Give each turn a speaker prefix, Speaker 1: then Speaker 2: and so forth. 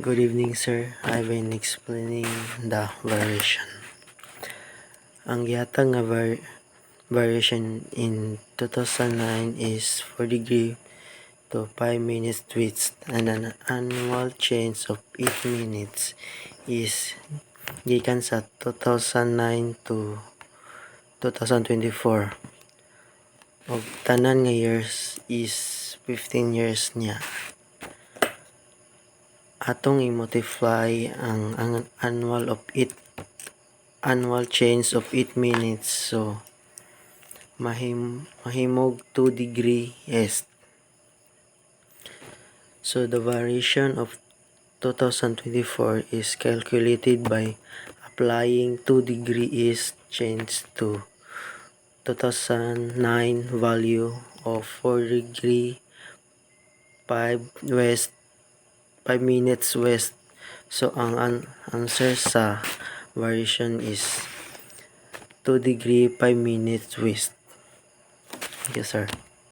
Speaker 1: Good evening, sir. I've been explaining the variation. Ang gihatag nga variation in 2009 is 4 degree to 5 minutes twist, and an annual change of 8 minutes is gikan sa 2009 to 2024. Og tanan nga years is 15 years niya. Atong i-multiply ang annual change of 8 minutes, so mahimog 2 degree east. So the variation of 2024 is calculated by applying 2 degree east change to 2009 value of 4 degree 5 minutes west. So ang answer sa variation is 2 degree 5 minutes west. Yes, sir.